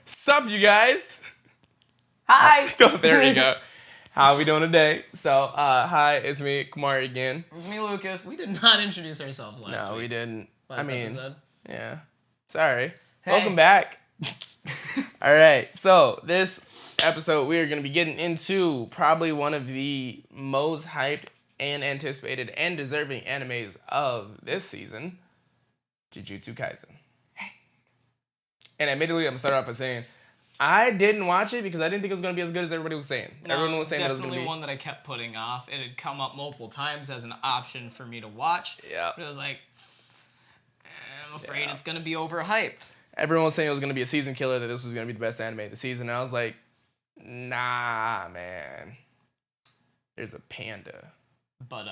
Sup, you guys? Hi! Oh, there we go. How are we doing today? So, hi, it's me, Kumari again. It's me, Lucas. We did not introduce ourselves last week. No, we didn't. Last episode. Yeah. Sorry. Hey. Welcome back. All right. So, this episode, we are going to be getting into probably one of the most hyped and anticipated and deserving animes of this season, Jujutsu Kaisen. And admittedly, I'm going to start off by saying, I didn't watch it because I didn't think it was going to be as good as everybody was saying. No, Everyone was saying that it was going to be... definitely one that I kept putting off. It had come up multiple times as an option for me to watch. Yeah. But I was like, I'm afraid it's going to be overhyped. Everyone was saying it was going to be a season killer, that this was going to be the best anime of the season. And I was like, nah, man. There's a panda. But,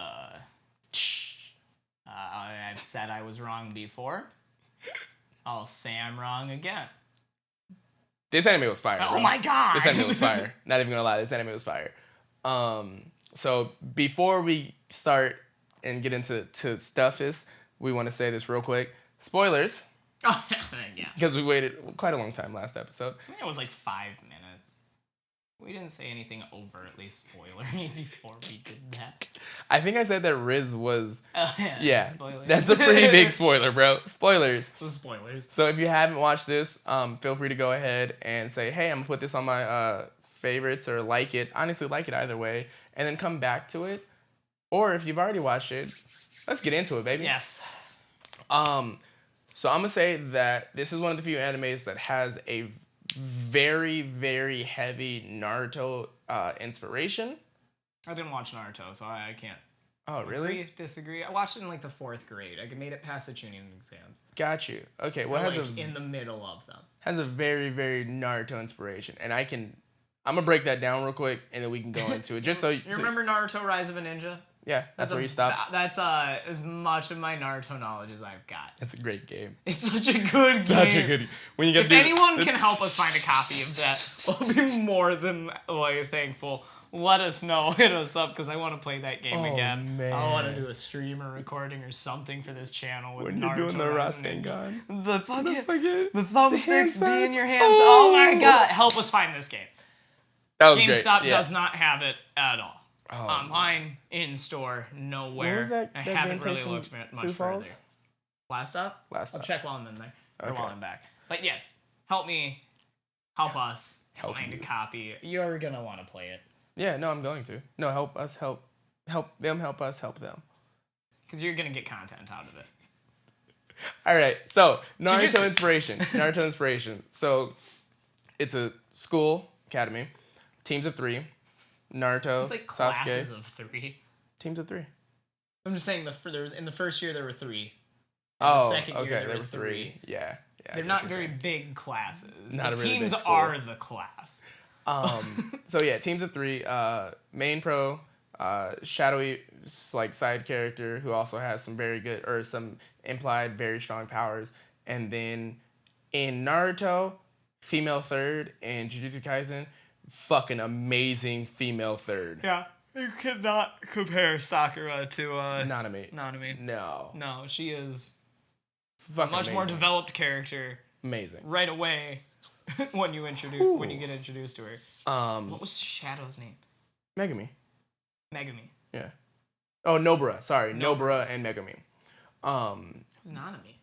I've said I was wrong before. I'll say I'm wrong again. This anime was fire. Oh bro. my god! This anime was fire. Not even gonna lie, this anime was fire. So before we start and get into stuffus, we want to say this real quick. Spoilers. Oh, yeah. Because we waited quite a long time last episode. I think it was like 5 minutes. We didn't say anything overtly spoilery before we did that. I think I said that Riz was... Oh, yeah, spoilers. that's a pretty big spoiler, bro. Spoilers. So spoilers. So if you haven't watched this, feel free to go ahead and say, hey, I'm going to put this on my favorites or like it. Honestly, like it either way. And then come back to it. Or if you've already watched it, let's get into it, baby. Yes. So I'm going to say that this is one of the few animes that has a very, very heavy Naruto inspiration. I didn't watch Naruto, so I can't. Oh, really? Agree, disagree. I watched it in like the 4th grade. I made it past the tuning exams. Got you. Okay, well, it has like in the middle of them. Has a very, very Naruto inspiration, and I'm gonna break that down real quick, and then we can go into it. Just so you remember Naruto: Rise of a Ninja? Yeah, that's where you stop. That's as much of my Naruto knowledge as I've got. That's a great game. It's such a good game. Such a good. When you get if anyone can help us find a copy of that, I'll be more than thankful. Let us know. Hit us up because I want to play that game again. Man. I want to do a stream or recording or something for this channel with when Naruto. You're doing the Rasengan. The thumbsticks be in your hands. Oh my god! Help us find this game. That was GameStop great. Yeah. does not have it at all. Oh, Online, in store, nowhere. What was that? I that haven't game really place looked in much Sioux further. Falls? Last up? Last I'll up. check while I'm in there. Or Okay. while I'm back. But yes, help me. Help us. Find a copy. You're going to want to play it. Yeah, no, I'm going to. No, help us help them, help us help them. Because you're going to get content out of it. All right, so Naruto inspiration. Naruto inspiration. So it's a school academy, teams of 3. Naruto, it's like Sasuke. classes of 3. Teams of 3. I'm just saying in the first year there were 3. In Oh, the second okay, year there were 3. Yeah. They're not very big classes. Not the a really teams big school. are the class. So yeah, teams of 3. Main pro, shadowy like side character who also has some very good or some implied very strong powers, and then in Naruto, female third, and Jujutsu Kaisen, fucking amazing female third. Yeah, you cannot compare Sakura to Nanami. No, she is fucking a much more developed character. Amazing. Right away, when you get introduced to her. What was Shadow's name? Megami. Yeah. Oh, Nobara. Sorry, Nobara and Megami. It was Nanami.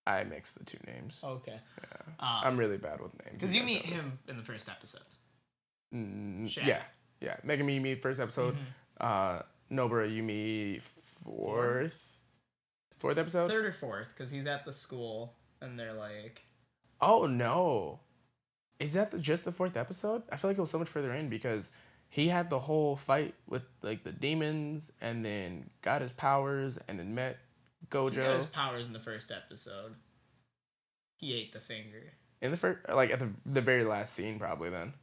I mixed the 2 names. Okay. Yeah. I'm really bad with names. Because you meet him in the first episode. Yeah. Megami you meet first episode. Nobara you meet fourth episode. 3rd or 4th, because he's at the school and they're like. Oh no, is that just the 4th episode? I feel like it was so much further in because he had the whole fight with like the demons and then got his powers and then met Gojo. He got his powers in the first episode. He ate the finger. In the first, like at the very last scene, probably then.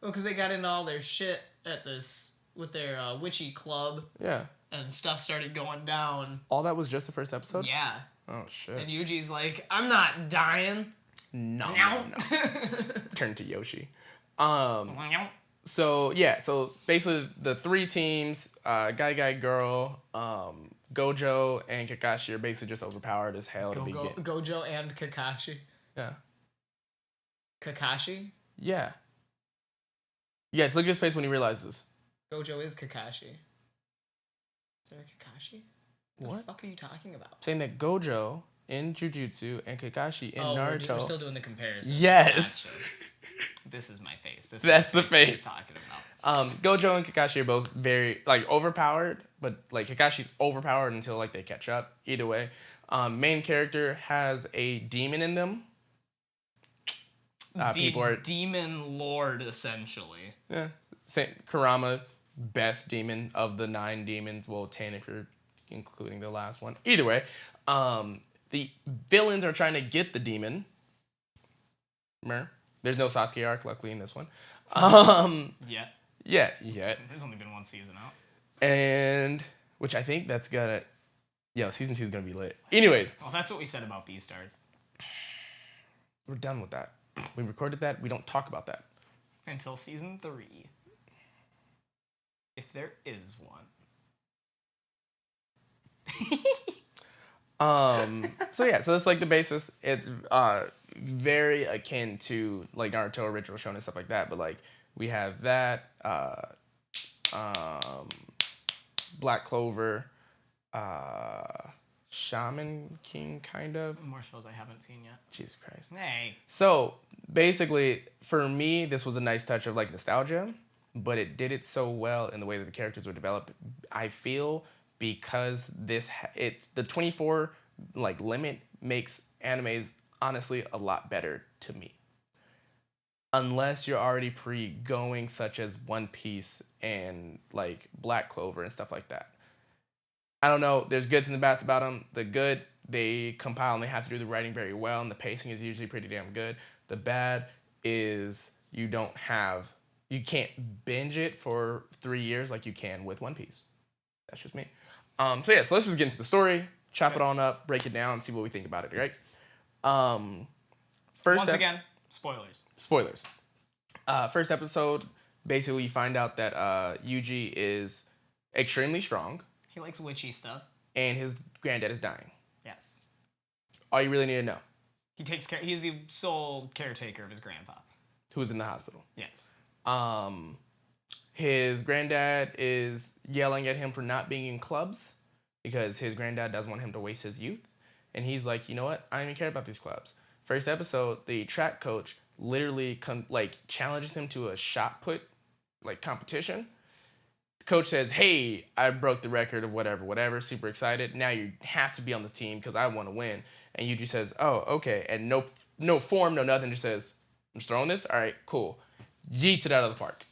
Well, because they got into all their shit at this with their witchy club. Yeah. And stuff started going down. All that was just the first episode? Yeah. Oh shit. And Yuji's like, I'm not dying. No. Turn to Yoshi. So yeah, so basically the 3 teams, guy, girl, Gojo and Kakashi are basically just overpowered as hell to begin. Gojo and Kakashi. Yeah. Kakashi? Yeah. Yes, look at his face when he realizes. Gojo is Kakashi. Is there a Kakashi? What the fuck are you talking about? Saying that Gojo in Jujutsu and Kakashi in Naruto. We're still doing the comparison. Yes. Gotcha. This is my face. That's the face he's talking about. Gojo and Kakashi are both very like overpowered, but like Kakashi's overpowered until like they catch up. Either way, main character has a demon in them. Demon lord, essentially. Yeah, Kurama, best demon of the 9 demons. Well, 10 if you're including the last one. Either way, the villains are trying to get the demon. There's no Sasuke arc, luckily, in this one. Yet. Yeah. There's only been 1 season out. And, which I think that's gonna, season 2 is gonna be lit. Anyways. Well, that's what we said about Beastars. We're done with that. We recorded that. We don't talk about that. Until season 3. If there is one. So that's like the basis. It's very akin to like Naruto, original shonen, stuff like that. But like we have that, Black Clover, Shaman King, kind of. More shows I haven't seen yet. Jesus Christ. Hey. So basically, for me, this was a nice touch of like nostalgia, but it did it so well in the way that the characters were developed. I feel because it's the 24 like limit makes animes honestly a lot better to me. Unless you're already pre-going, such as One Piece and like Black Clover and stuff like that. I don't know. There's goods and the bads about them. The good, they compile and they have to do the writing very well, and the pacing is usually pretty damn good. The bad is you can't binge it for 3 years like you can with One Piece. That's just me. So let's just get into the story, chop it on up, break it down, see what we think about it, right? Once again, spoilers. Spoilers. First episode, basically you find out that Yuji is extremely strong. He likes witchy stuff. And his granddad is dying. Yes. All you really need to know. He takes care. He's the sole caretaker of his grandpa, who is in the hospital. Yes. His granddad is yelling at him for not being in clubs because his granddad doesn't want him to waste his youth. And he's like, you know what? I don't even care about these clubs. First episode, the track coach literally challenges him to a shot put competition. The coach says, hey, I broke the record of whatever, super excited. Now you have to be on the team because I want to win. And Yuji says, oh, okay. And no form, no nothing, just says, I'm just throwing this? All right, cool. Yeets it out of the park.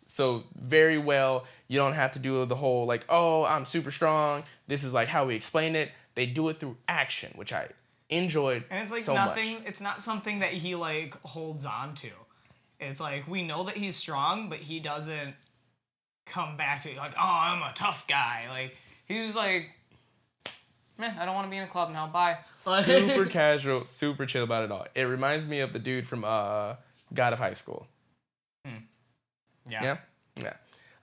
So very well, you don't have to do the whole I'm super strong. This is like how we explain it. They do it through action, which I enjoyed and it's like so nothing much. It's not something that he holds on to. It's like we know that he's strong, but he doesn't come back to it like, oh, I'm a tough guy. He's like, man, I don't want to be in a club now, bye. Super casual, super chill about it all. It reminds me of the dude from God of High School. Yeah.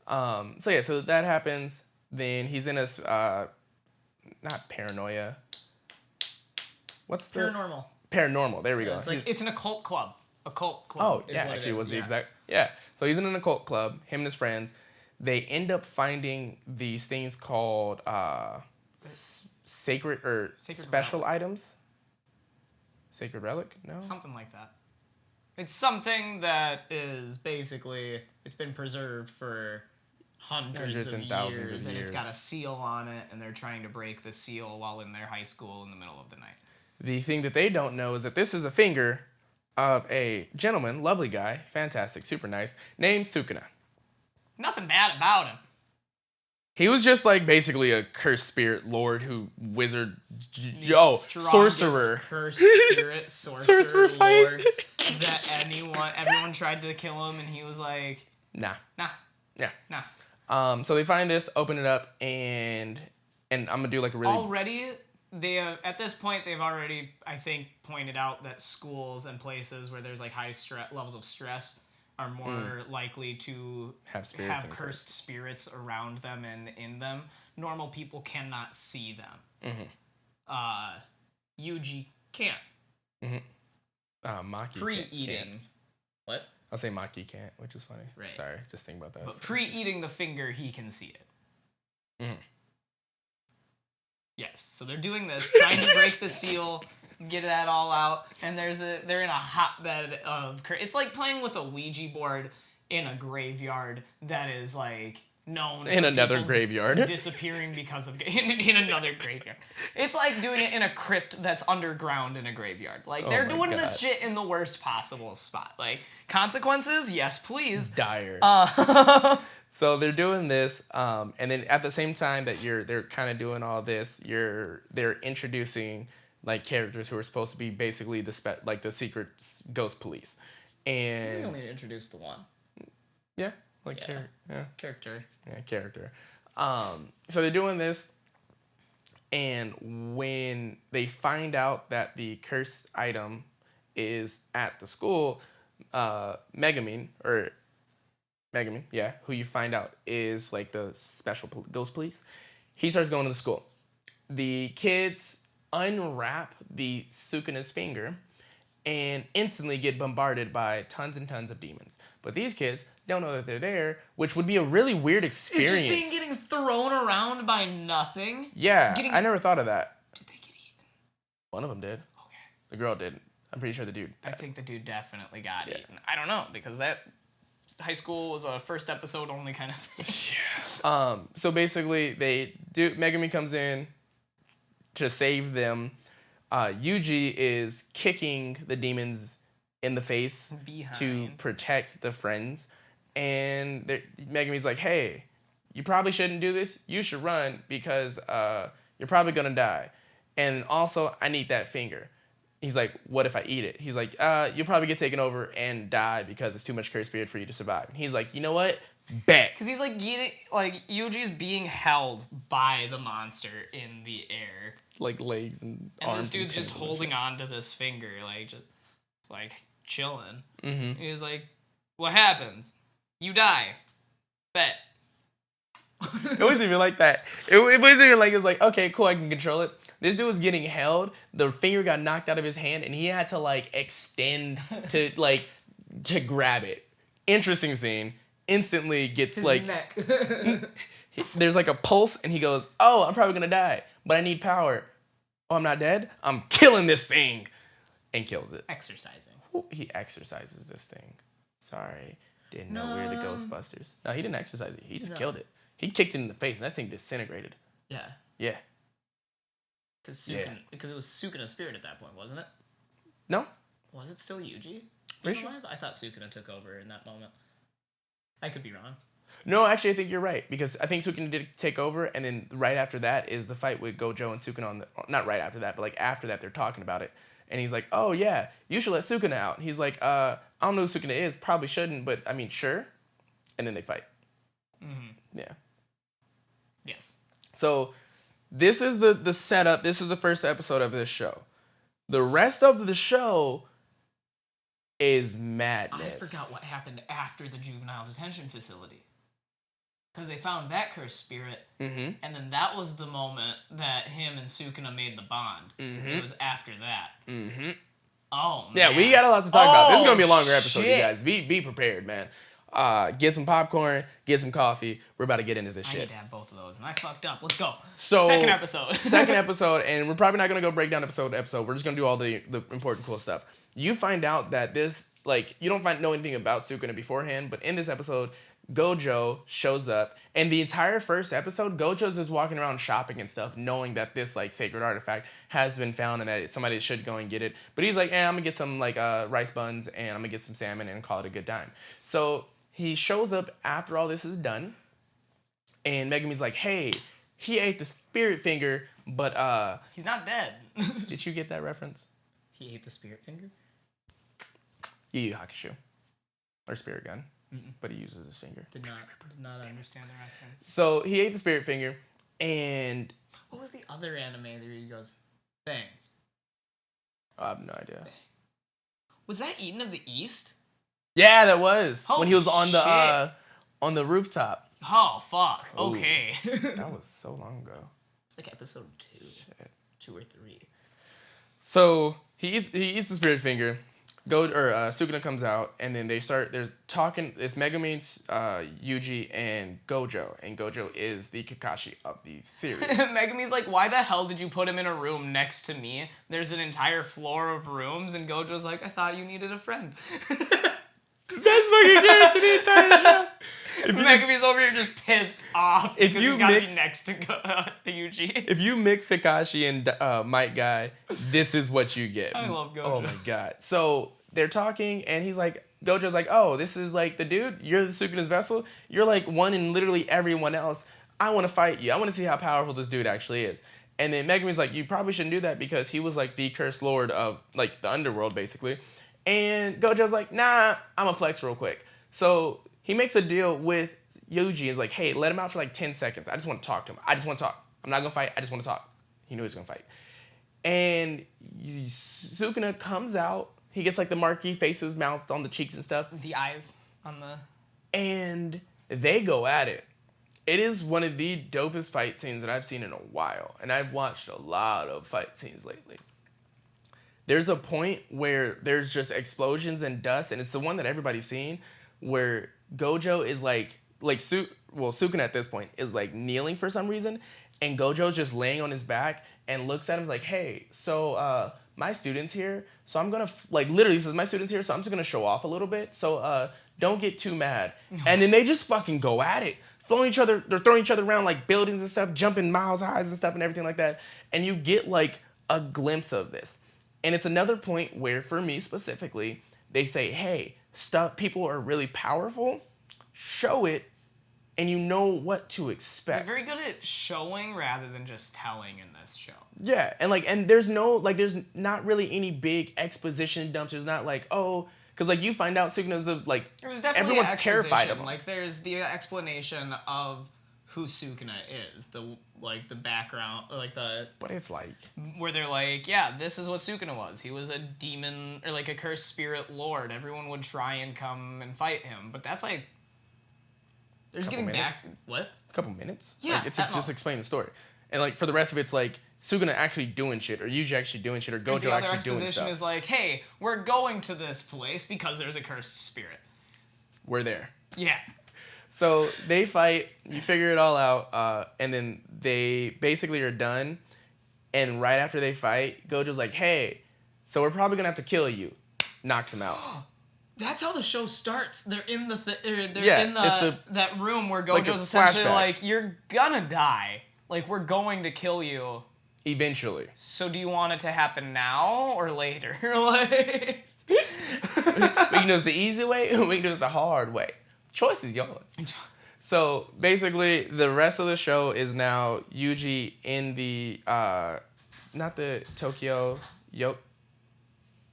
So that happens. Then he's in a not paranoia. What's the paranormal? Paranormal. There we go. It's an occult club. Oh, yeah, actually, it was the exact. Yeah. So he's in an occult club. Him and his friends. They end up finding these things called sacred special relic. Items. Sacred relic? No. Something like that. It's something that is basically it's been preserved for hundreds of thousands years, of and years. it's got a seal on it, and they're trying to break the seal while in their high school in the middle of the night. The thing that they don't know is that this is a finger of a gentleman, lovely guy, fantastic, super nice, named Sukuna. Nothing bad about him. He was just basically a cursed spirit lord sorcerer. Cursed spirit sorcerer lord that everyone tried to kill him, and he was like, nah. Yeah. So they find this, open it up, and I'm gonna do a really already. They at this point they've already, I think, pointed out that schools and places where there's high levels of stress are more likely to have cursed spirits around them and in them. Normal people cannot see them. Yuji can. Maki pre-eating. can't. What? I'll say Maki can't, which is funny. Right. Sorry, just think about that. But pre-eating the finger, he can see it. Mhm. Yes. So they're doing this, trying to break the seal, get that all out, and they're in a hotbed of. It's like playing with a Ouija board in a graveyard that is like known In for another people graveyard. disappearing because of in another graveyard. It's like doing it in a crypt that's underground in a graveyard. Like they're doing this shit in the worst possible spot. Like consequences, yes please. Dire. So they're doing this, and then at the same time that they're kind of doing all this, they're introducing like characters who are supposed to be basically the secret ghost police, and We only introduced the one. yeah, Character. Yeah, character. So they're doing this, and when they find out that the cursed item is at the school, Megumin, who you find out is like the special ghost police, he starts going to the school. The kids unwrap the Sukuna's finger and instantly get bombarded by tons and tons of demons. But these kids don't know that they're there, which would be a really weird experience. It's just getting thrown around by nothing. Yeah, I never thought of that. Did they get eaten? One of them did. Okay. The girl didn't. I'm pretty sure the dude died. I think the dude definitely got eaten. I don't know, because that high school was a first episode only kind of thing. Yeah. So basically, Megami comes in to save them. Yuji is kicking the demons in the face to protect the friends. And Megami's like, hey, you probably shouldn't do this. You should run because you're probably going to die. And also, I need that finger. He's like, what if I eat it? He's like, you'll probably get taken over and die because it's too much curse period for you to survive. And he's like, you know what? Bet. Because he's like Yuji's being held by the monster in the air. Like legs and arms. And this dude's just holding on to this finger, like just like chilling. Mm-hmm. He was like, what happens? You die. Bet. It wasn't even like that. It wasn't even like, it was like, okay, cool, I can control it. This dude was getting held. The finger got knocked out of his hand, and he had to like extend to grab it. Interesting scene. Instantly gets his like neck. There's like a pulse, and he goes, oh, I'm probably gonna die, but I need power. Oh, I'm not dead? I'm killing this thing. And kills it. Exercising. He exercises this thing. Sorry. Didn't know we were the Ghostbusters. No, he didn't exercise it. He just killed it. He kicked it in the face, and that thing disintegrated. Yeah. Yeah. Because it was Sukuna's spirit at that point, wasn't it? No. Was it still Yuji? Pretty sure. I thought Sukuna took over in that moment. I could be wrong. No, actually, I think you're right, because I think Sukuna did take over, and then right after that is the fight with Gojo and Sukuna not right after that, but like after that, they're talking about it. And he's like, oh, yeah, you should let Sukuna out. And he's like, I don't know who Sukuna is. Probably shouldn't, but I mean, sure. And then they fight. Mm-hmm. Yeah. Yes. So this is the setup. This is the first episode of this show. The rest of the show is madness. I forgot what happened after the juvenile detention facility. Because they found that cursed spirit, and then that was the moment that him and Sukuna made the bond. It was after that. Oh, man. Yeah, we got a lot to talk about. This is going to be a longer episode, you guys. Be prepared, man. Get some popcorn, get some coffee. We're about to get into this shit. I need to have both of those, and I fucked up. Let's go. So, second episode. Second episode, and we're probably not going to go break down episode to episode. We're just going to do all the important cool stuff. You find out that this, like, you don't know anything about Sukuna beforehand, but in this episode, Gojo shows up, and the entire first episode, Gojo's just walking around shopping and stuff, knowing that this like sacred artifact has been found and that somebody should go and get it. But he's like, I'm gonna get some like rice buns and I'm gonna get some salmon and call it a good time. So he shows up after all this is done, and Megumi's like, hey, he ate the spirit finger, but he's not dead. Did you get that reference? He ate the spirit finger? Yu Yu Hakusho. Or spirit gun. But he uses his finger. Did not understand the reference. So he ate the spirit finger, and what was the other anime that he goes, bang? I have no idea. Bang. Was that Eden of the East? Yeah, that was Holy when he was on the rooftop. Oh fuck! Ooh, okay. That was so long ago. It's like episode 2. Shit. 2 or 3. So he eats the spirit finger. Sukuna comes out, and then they're talking. It's Megumi, Yuji, and Gojo, and Gojo is the Kakashi of the series. Megumi's like, why the hell did you put him in a room next to me? There's an entire floor of rooms, and Gojo's like, I thought you needed a friend. Best fucking character in the entire show. Megumi's over here just pissed off If because you he's gotta mix- be next to Yuji. If you mix Kakashi and Might Guy, this is what you get. I love Gojo. Oh my god. So they're talking, and Gojo's like, oh, this is like the dude. You're the Sukuna's vessel. You're like one in literally everyone else. I want to fight you. I want to see how powerful this dude actually is. And then Megumi's like, you probably shouldn't do that because he was like the cursed lord of like the underworld, basically. And Gojo's like, nah, I'm gonna flex real quick. So he makes a deal with Yuji. He's like, hey, let him out for like 10 seconds. I just want to talk to him. I just want to talk. I'm not gonna fight. I just want to talk. He knew he was gonna fight. And Sukuna comes out. He gets like the marquee faces, mouth on the cheeks and stuff. The eyes on the... And they go at it. It is one of the dopest fight scenes that I've seen in a while. And I've watched a lot of fight scenes lately. There's a point where there's just explosions and dust, and it's the one that everybody's seen, where Gojo is Sukuna at this point is like kneeling for some reason, and Gojo's just laying on his back and looks at him like, hey, so my student's here, so I'm gonna literally says my student's here, so I'm just gonna show off a little bit, so don't get too mad. And then they just fucking go at it. They're throwing each other around like buildings and stuff, jumping miles highs and stuff and everything like that. And you get like a glimpse of this. And it's another point where, for me specifically, they say, hey, people are really powerful, show it, and you know what to expect. They're very good at showing rather than just telling in this show. Yeah, and there's not really any big exposition dumps. There's not like, oh, because like you find out Sukuna's everyone's terrified of him. Like there's the explanation of who Sukuna is, the background, or like the... But it's like... Where they're like, yeah, this is what Sukuna was. He was a demon, or like a cursed spirit lord. Everyone would try and come and fight him. But that's like... They're just getting back... What? A couple minutes? Yeah. Like, it's just explain the story. And like for the rest of it, it's like Sukuna actually doing shit, or Yuji actually doing shit, or Gojo actually doing stuff. The other exposition is like, hey, we're going to this place because there's a cursed spirit. We're there. Yeah. So they fight, you figure it all out, and then they basically are done. And right after they fight, Gojo's like, hey, so we're probably going to have to kill you. Knocks him out. That's how the show starts. They're in that room where Gojo's like essentially flashback. like, you're gonna die. Like, we're going to kill you. Eventually. So do you want it to happen now or later? Like... We can do this the easy way, or we can do this the hard way. Choice is yours. So basically, the rest of the show is now Yuji in the not the Tokyo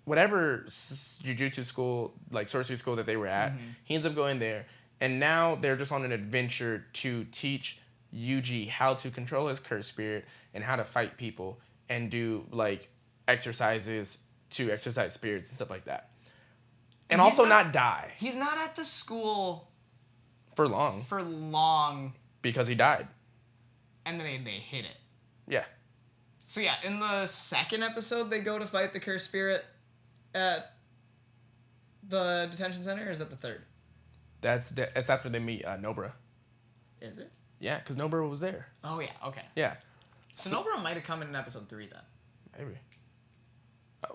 whatever Jujutsu school, like sorcery school that they were at. Mm-hmm. He ends up going there, and now they're just on an adventure to teach Yuji how to control his cursed spirit and how to fight people and do like exercises to exercise spirits and stuff like that. And also not die. He's not at the school for long. Because he died. And then they hit it. Yeah. So yeah, in the second episode, they go to fight the cursed spirit at the detention center, or is that the third? That's after they meet Nobara. Is it? Yeah, because Nobara was there. Oh yeah, okay. Yeah. So Nobara might have come in episode 3 then. Maybe.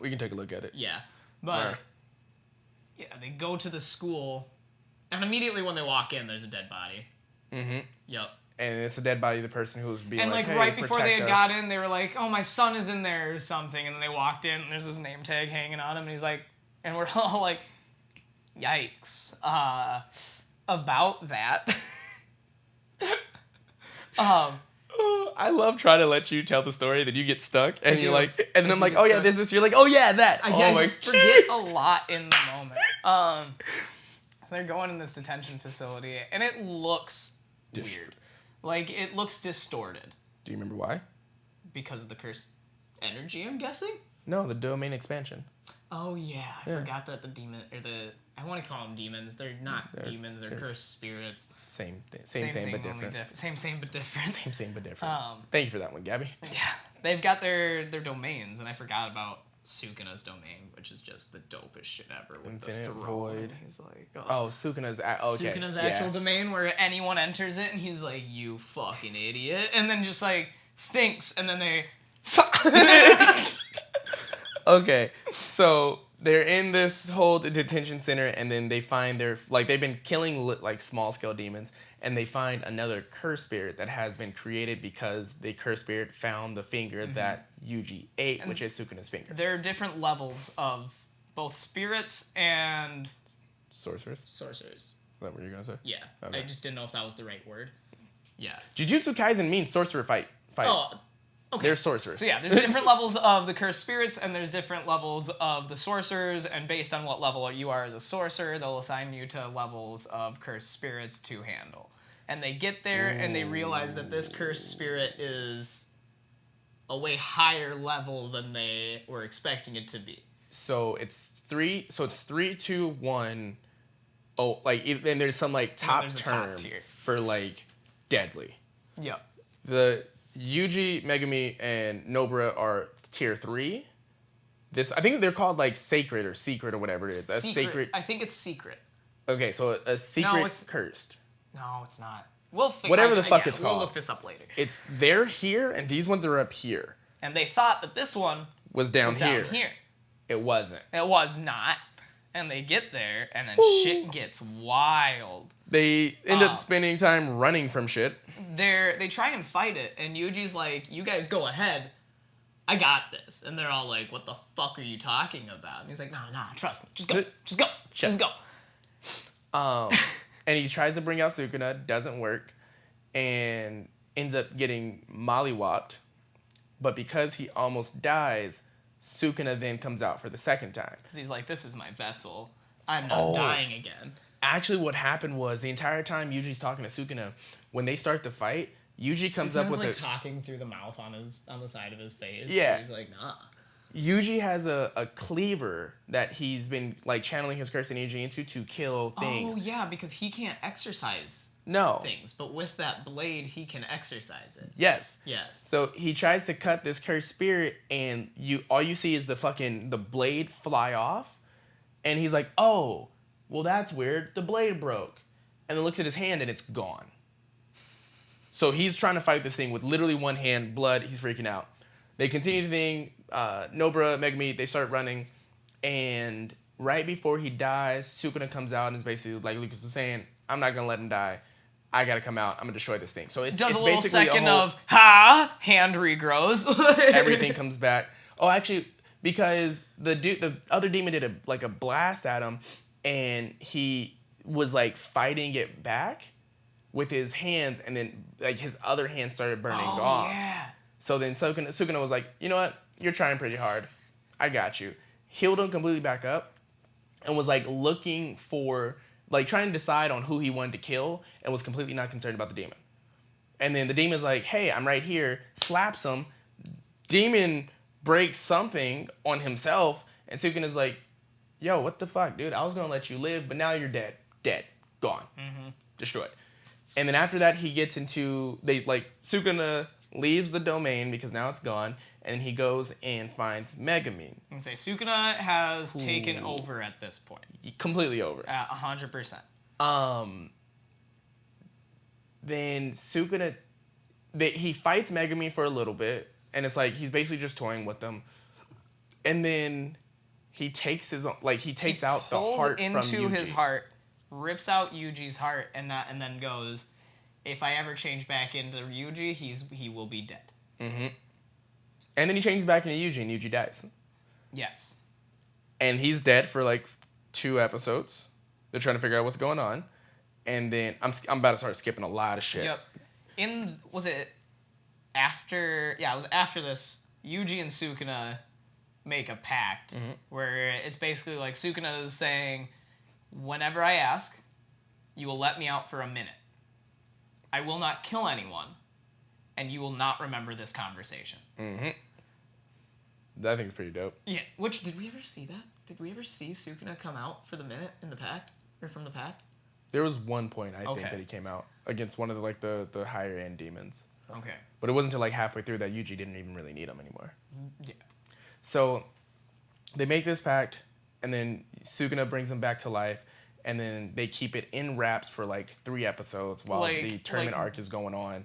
We can take a look at it. Yeah. But yeah, they go to the school, and immediately when they walk in, there's a dead body. Mm-hmm. Yep. And it's a dead body of the person who's being and like, hey, right before they had us. got in, they were like, oh, my son is in there or something. And then they walked in, and there's this name tag hanging on him, and he's like, and we're all like, yikes. About that. I love trying to let you tell the story, then you get stuck, and you're like, and then I'm like, oh yeah, this. You're like, oh yeah, that. I forget a lot in the moment. So they're going in this detention facility, and it looks weird. Like, it looks distorted. Do you remember why? Because of the cursed energy, I'm guessing? No, the domain expansion. Oh yeah, I forgot that the demon, or I want to call them demons. They're not demons. They're cursed spirits. Same, but different. Same, but different. Same, but different. Thank you for that one, Gabby. Yeah, they've got their domains, and I forgot about Sukuna's domain, which is just the dopest shit ever with Infinite the throne. Void. And he's like, Oh, Sukuna's okay. Sukuna's actual domain, where anyone enters it, and he's like, "You fucking idiot," and then just like thinks, and then they. Okay, so they're in this whole detention center, and then they find they've been killing like small scale demons, and they find another curse spirit that has been created because the curse spirit found the finger that Yuji ate, which is Sukuna's finger. There are different levels of both spirits and Sorcerers. sorcerers. Is that what you're gonna say? Yeah, Okay. I just didn't know if that was the right word. Yeah. Jujutsu Kaisen means sorcerer fight. Oh, okay. They're sorcerers. So yeah, there's different levels of the cursed spirits, and there's different levels of the sorcerers, and based on what level you are as a sorcerer, they'll assign you to levels of cursed spirits to handle. And they get there, and they realize that this cursed spirit is a way higher level than they were expecting it to be. So it's 3, 2, 1. Oh, like, and there's some like top there's a term top tier. for like deadly. Yep. The Yuji, Megumi, and Nobara are tier 3. I think they're called like sacred or secret or whatever it is. A sacred. I think it's secret. Okay, so a secret it's cursed. No, it's not. We'll figure. Whatever the fuck it's called. We'll look this up later. They're here, and these ones are up here. And they thought that this one Was down was here. down here. It wasn't. It was not. And they get there, and then shit gets wild. They end up spending time running from shit. They try and fight it, and Yuji's like, "You guys go ahead. I got this." And they're all like, "What the fuck are you talking about?" And he's like, "Nah, trust me. Just go. Just go." And he tries to bring out Sukuna, doesn't work, and ends up getting mollywopped. But because he almost dies, Sukuna then comes out for the second time. Because he's like, "This is my vessel. I'm not dying again." Actually, what happened was the entire time Yuji's talking to Sukuna, when they start the fight, Yuji comes up with talking through the mouth on the side of his face. Yeah. He's like, "Nah." Yuji has a cleaver that he's been like channeling his cursed energy into to kill things. Oh yeah, because he can't exercise things, but with that blade he can exercise it. Yes. Yes. So he tries to cut this cursed spirit, and all you see is the blade fly off, and he's like, "Oh, well that's weird. The blade broke," and then looks at his hand and it's gone. So he's trying to fight this thing with literally one hand, blood. He's freaking out. They continue the thing. Nobara, Megumi, they start running, and right before he dies, Sukuna comes out and is basically like Lucas was saying, "I'm not gonna let him die. I gotta come out. I'm gonna destroy this thing." So it's does it's a little basically second of hand regrows. everything comes back. Oh, actually, because the other demon did a blast at him, and he was like fighting it back with his hands, and then like his other hand started burning off. Yeah. So then Sukuna was like, "You know what? You're trying pretty hard. I got you." Healed him completely back up, and was like looking for, like trying to decide on who he wanted to kill, and was completely not concerned about the demon. And then the demon's like, "Hey, I'm right here." Slaps him. Demon breaks something on himself, and Sukuna's like, "Yo, what the fuck, dude? I was gonna let you live, but now you're dead. Dead. Gone. Destroyed." And then after that, he gets into Sukuna leaves the domain because now it's gone, and he goes and finds Megumi. And say Sukuna has taken over at this point. Completely over. At 100%. Then Sukuna, he fights Megumi for a little bit, and it's like he's basically just toying with them. And then he takes out the heart from Yuji. into his heart, rips out Yuji's heart, and then goes, "If I ever change back into Yuji, he will be dead." Mm-hmm. And then he changes back into Yuji, and Yuji dies. Yes. And he's dead for like 2 episodes. They're trying to figure out what's going on. And then I'm about to start skipping a lot of shit. Yep. Was it after? Yeah, it was after this. Yuji and Sukuna make a pact where it's basically like Sukuna is saying, "Whenever I ask, you will let me out for a minute. I will not kill anyone, and you will not remember this conversation." Mm-hmm. I think it's pretty dope. Yeah. Which, did we ever see that? Did we ever see Sukuna come out for the minute in the pact? Or from the pact? There was one point, I think, that he came out against one of the higher end demons. Okay. But it wasn't until like halfway through that Yuji didn't even really need him anymore. Yeah. So they make this pact, and then Suguna brings them back to life, and then they keep it in wraps for like 3 episodes while the tournament arc is going on.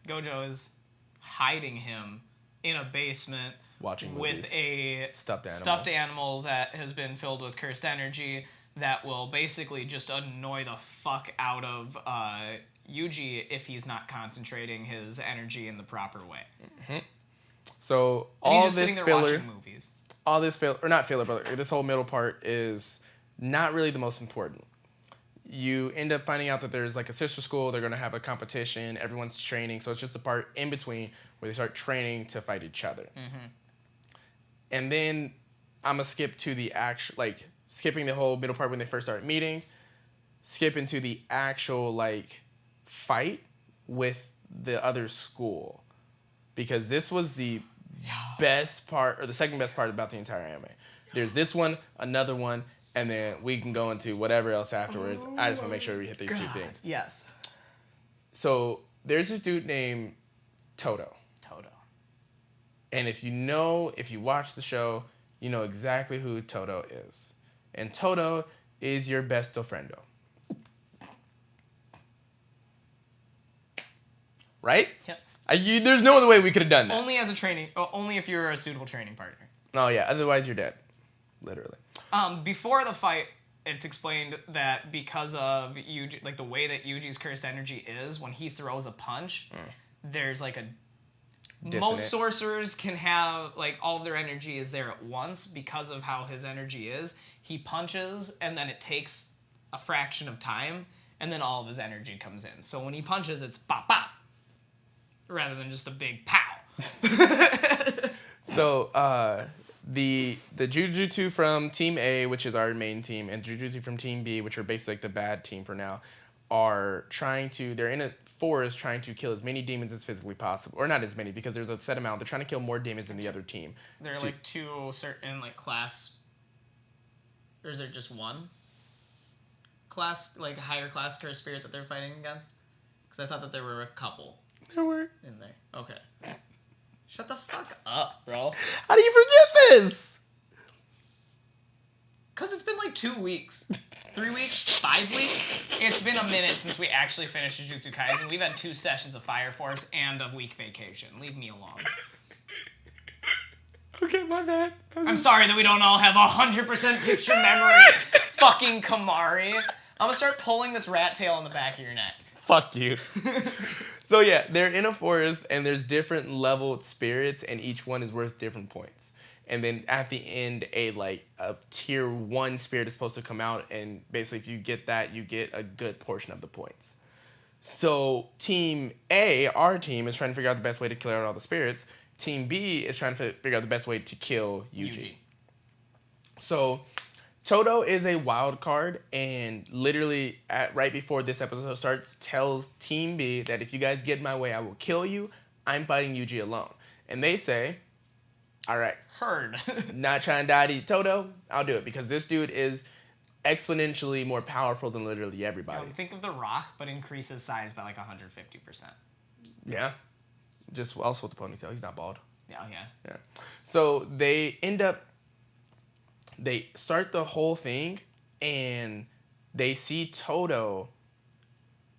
Gojo is hiding him in a basement Watching with movies. a Stuffed animal that has been filled with cursed energy that will basically just annoy the fuck out of Yuji if he's not concentrating his energy in the proper way. Mm-hmm. So and he's just sitting there watching movies. All this filler, or not filler, but this whole middle part is not really the most important. You end up finding out that there's like a sister school. They're going to have a competition. Everyone's training. So it's just the part in between where they start training to fight each other. Mm-hmm. And then I'm going to skip to the actual, like, skipping the whole middle part when they first start meeting, skip into the actual, like, fight with the other school. Because this was the best part, or the second best part about the entire anime. There's this one, another one, and then we can go into whatever else afterwards. I just want to make sure we hit these 2 things. Yes. So there's this dude named Toto. And if you watch the show, you know exactly who Toto is. And Toto is your besto friendo. Right? Yes. There's no other way we could have done that. Only if you're a suitable training partner. Oh yeah, otherwise you're dead. Literally. Before the fight, it's explained that because of Yuji, like the way that Yuji's cursed energy is, when he throws a punch, there's like a Dissonant. Most sorcerers can have, like, all of their energy is there at once because of how his energy is. He punches, and then it takes a fraction of time, and then all of his energy comes in. So when he punches, it's pop, pop, rather than just a big pow. So, the Jujutsu from Team A, which is our main team, and Jujutsu from Team B, which are basically like the bad team for now, they're in a forest trying to kill as many demons as physically possible. Or not as many, because there's a set amount. They're trying to kill more demons than the other team. There are like 2 certain like class, or is there just one class, like higher class cursed spirit that they're fighting against? Because I thought that there were a couple. There were. In there. Okay. Shut the fuck up, bro. How do you forget this? Because it's been like 2 weeks. 3 weeks? 5 weeks? It's been a minute since we actually finished Jujutsu Kaisen. We've had 2 sessions of Fire Force and a week vacation. Leave me alone. Okay, my bad. I'm sorry that we don't all have 100% picture memory. Fucking Kamari. I'm gonna start pulling this rat tail on the back of your neck. Fuck you. So yeah, they're in a forest and there's different leveled spirits and each one is worth different points. And then at the end, a tier 1 spirit is supposed to come out, and basically if you get that, you get a good portion of the points. So Team A, our team, is trying to figure out the best way to clear out all the spirits. Team B is trying to figure out the best way to kill Yuji. So Toto is a wild card, and literally right before this episode starts, tells Team B that if you guys get in my way, I will kill you. I'm fighting Yuji alone. And they say, all right. Heard. Not trying to die to Toto, I'll do it, because this dude is exponentially more powerful than literally everybody. Think of The Rock, but increase his size by like 150%. Yeah. Just also with the ponytail. He's not bald. Yeah. So they start the whole thing, and they see Toto,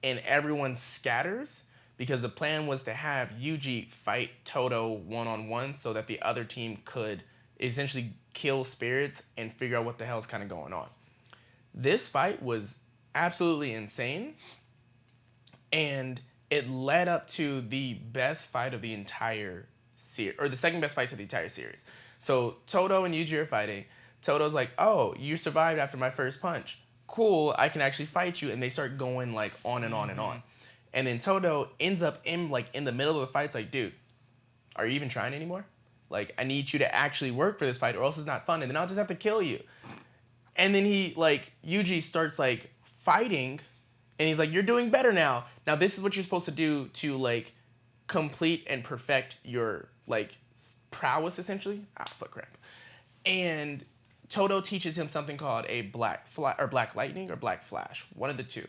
and everyone scatters, because the plan was to have Yuji fight Toto one-on-one so that the other team could essentially kill spirits and figure out what the hell's kind of going on. This fight was absolutely insane, and it led up to the best fight of the entire series, or the second best fight to the entire series. So Toto and Yuji are fighting. Toto's like, oh, you survived after my first punch. Cool, I can actually fight you. And they start going like on and on and on. And then Toto ends up in the middle of the fight. It's like, dude, are you even trying anymore? Like, I need you to actually work for this fight or else it's not fun. And then I'll just have to kill you. And then Yuji starts fighting, and he's like, you're doing better now. Now this is what you're supposed to do to complete and perfect your prowess, essentially. Fuck crap. And Toto teaches him something called a black lightning or black flash, one of the two.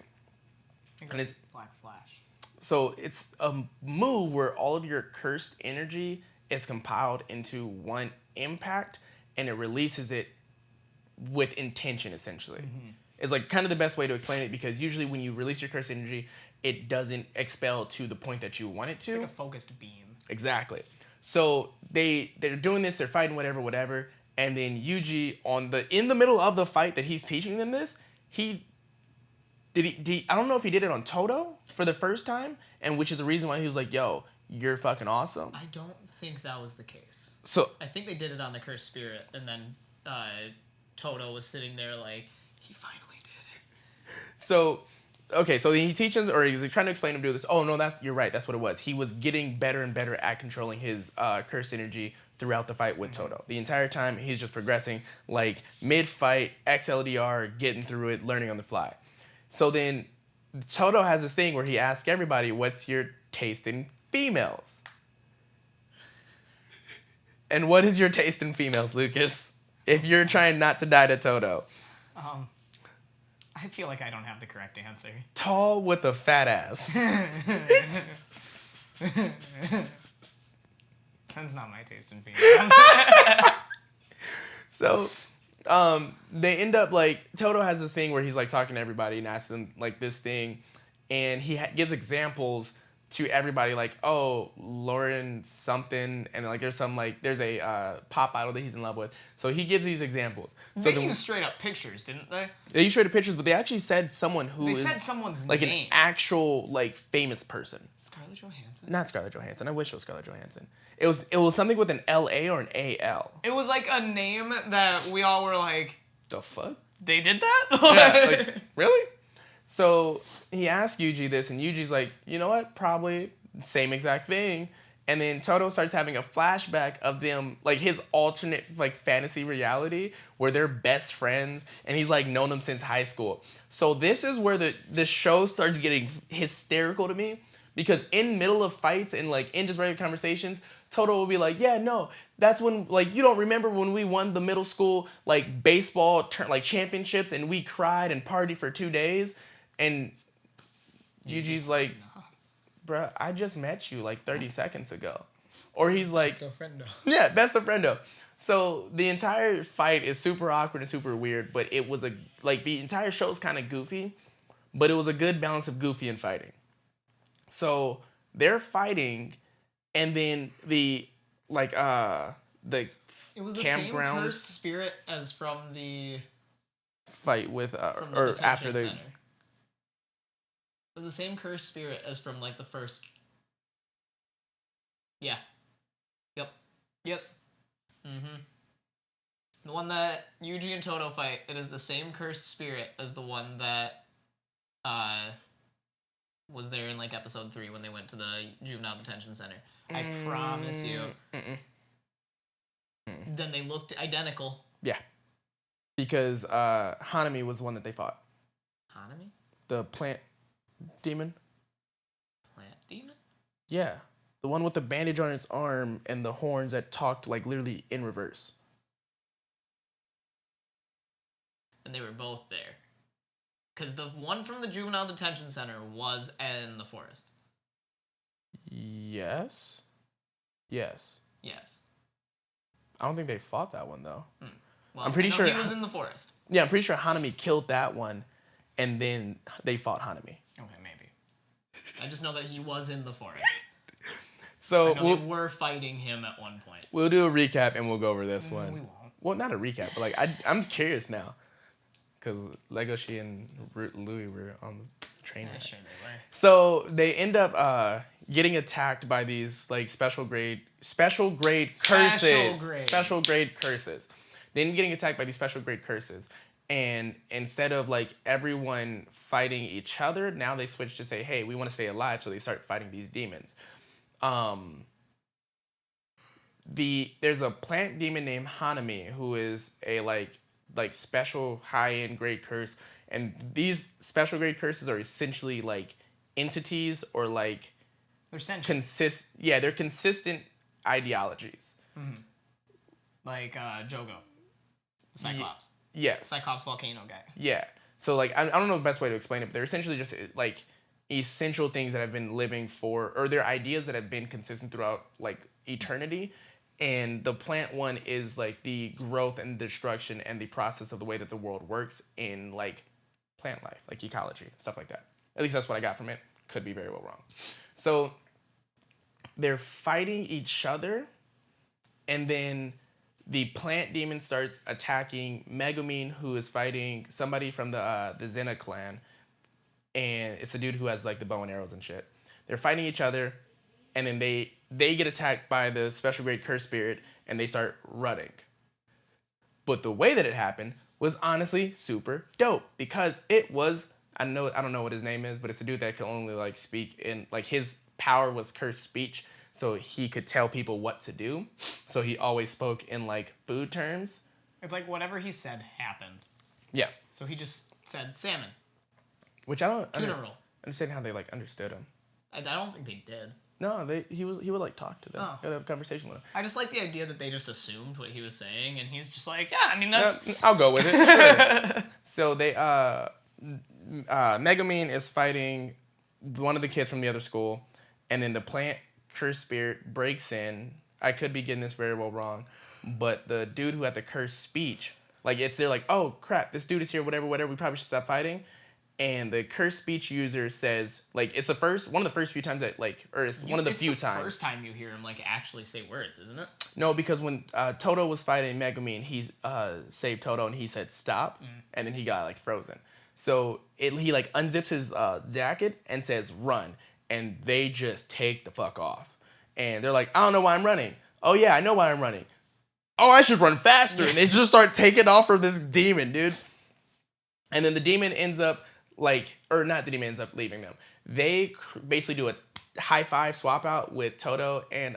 And it's Black Flash. So it's a move where all of your cursed energy is compiled into one impact and it releases it with intention, essentially. It's like kind of the best way to explain it, because usually when you release your curse energy, it doesn't expel to the point that you want it to. It's like a focused beam. Exactly. So they're doing this, they're fighting whatever, and then Yuji in the middle of the fight that he's teaching them this, I don't know if he did it on Toto for the first time, and which is the reason why he was like, "Yo, you're fucking awesome." I don't think that was the case. So I think they did it on the Cursed Spirit, and then Toto was sitting there like, he finally did it. So, okay, so he teaches, or he's trying to explain to him to do this. Oh no, you're right. That's what it was. He was getting better and better at controlling his curse energy throughout the fight with Toto. The entire time, he's just progressing, like mid-fight, XLDR, getting through it, learning on the fly. So then, Toto has this thing where he asks everybody, "What's your taste in females?" And what is your taste in females, Lucas? If you're trying not to die to Toto. I feel like I don't have the correct answer. Tall with a fat ass. That's not my taste in females. So, they end up like, Toto has this thing where he's like talking to everybody and asks them like this thing, and he gives examples to everybody, like, oh, Lauren something, and like there's a pop idol that he's in love with. So he gives these examples. They used straight up pictures, didn't they? They used straight up pictures, but they actually said someone who is said someone's like name. an actual like famous person. Scarlett Johansson? Not Scarlett Johansson. I wish it was Scarlett Johansson. It was something with an LA or an AL. It was like a name that we all were like, The fuck? they did that? Yeah, like, really? So he asked Yuji this, and Yuji's like, you know what? Probably same exact thing. And then Toto starts having a flashback of them, like his alternate like fantasy reality where they're best friends, and he's like known them since high school. So this is where the show starts getting hysterical to me, because in middle of fights and like in just regular conversations, Toto will be like, yeah, no, that's when, like, you don't remember when we won the middle school like baseball like championships and we cried and partied for 2 days. And Yuji's like, bruh, I just met you like 30 seconds ago. Or he's like, Best of friendo. Yeah, best of friendo. So the entire fight is super awkward and super weird, but it was the entire show is kind of goofy, but it was a good balance of goofy and fighting. So they're fighting, and then the It was the campground same cursed spirit as from the fight with from the or detention after the center. It was the same cursed spirit as from like the first. Yeah. Yep. Yes. Mm-hmm. The one that Yuji and Toto fight, it is the same cursed spirit as the one that was there in like episode 3 when they went to the juvenile detention center. I promise you. Then they looked identical. Yeah. Because Hanami was the one that they fought. Hanami? The plant demon? Plant demon? Yeah. The one with the bandage on its arm and the horns that talked like literally in reverse. And they were both there. Because the one from the juvenile detention center was in the forest. Yes. Yes. Yes. I don't think they fought that one though. Well, I'm pretty no, sure he was in the forest. Yeah, I'm pretty sure Hanami killed that one, and then they fought Hanami. Okay, maybe. I just know that he was in the forest. So they were fighting him at one point. We'll do a recap and we'll go over this one. We won't. Well, not a recap, but like I'm curious now, because Legoshi and Louis were on the train. Yeah, sure they were. So they end up getting attacked by these like special grade curses. Special grade curses. They end up getting attacked by these special grade curses. And instead of like everyone fighting each other, now they switch to say, hey, we want to stay alive. So they start fighting these demons. There's a plant demon named Hanami who is a like special high-end grade curse. And these special grade curses are essentially like entities or like they're sentient. They're consistent ideologies. Mm-hmm. Like Jogo, Cyclops. Yes. Cyclops volcano guy. Yeah. So like I don't know the best way to explain it, but they're essentially just like essential things that have been living for, or they're ideas that have been consistent throughout like eternity, And the plant one is like the growth and destruction and the process of the way that the world works in like plant life, like ecology, stuff like that. At least that's what I got from it. Could be very well wrong. So they're fighting each other, and then the plant demon starts attacking Megumin, who is fighting somebody from the Zena clan, and it's a dude who has like the bow and arrows and shit. They're fighting each other, and then they get attacked by the special grade curse spirit, and they start running. But the way that it happened was honestly super dope because it was I don't know what his name is, but it's a dude that can only like speak in like his power was cursed speech, so he could tell people what to do. So he always spoke in like food terms. It's like whatever he said happened. Yeah. So he just said salmon. Which I don't Tuna roll. understand how they like understood him. I don't think they did. No, he would like talk to them. Oh. He would have a conversation with them. I just like the idea that they just assumed what he was saying, and he's just like, yeah, I mean that's. I'll go with it. Sure. So they Megumin is fighting one of the kids from the other school, and then the plant curse spirit breaks in. I could be getting this very well wrong, but the dude who had the cursed speech, like they're like, oh crap, this dude is here, whatever, we probably should stop fighting. And the cursed speech user says, like, it's one of the first few times that, like, or it's one of the few times. First time you hear him like actually say words, isn't it? No, because when Toto was fighting Megumin, he saved Toto and he said stop, and then he got like frozen. So he like unzips his jacket and says run, and they just take the fuck off. And they're like, I don't know why I'm running. Oh yeah, I know why I'm running. Oh, I should run faster. And they just start taking off from this demon, dude. And then the demon ends up not the demon ends up leaving them. They basically do a high five swap out with Toto and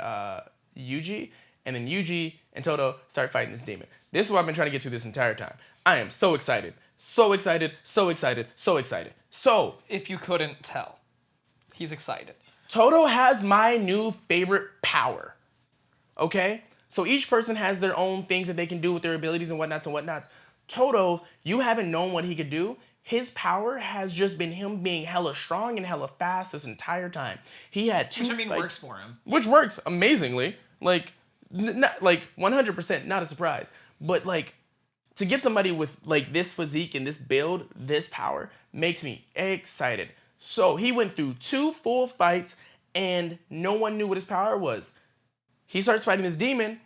Yuji, and then Yuji and Toto start fighting this demon. This is what I've been trying to get to this entire time. I am so excited. So excited, so excited, so excited. So, if you couldn't tell, he's excited. Toto has my new favorite power. Okay? So each person has their own things that they can do with their abilities and whatnots and whatnots. Toto, you haven't known what he could do. His power has just been him being hella strong and hella fast this entire time. He had two Which works for him. Which works amazingly. Like, not, like 100% not a surprise. But like, to give somebody with like this physique and this build, this power, makes me excited. So he went through 2 full fights and no one knew what his power was. He starts fighting this demon,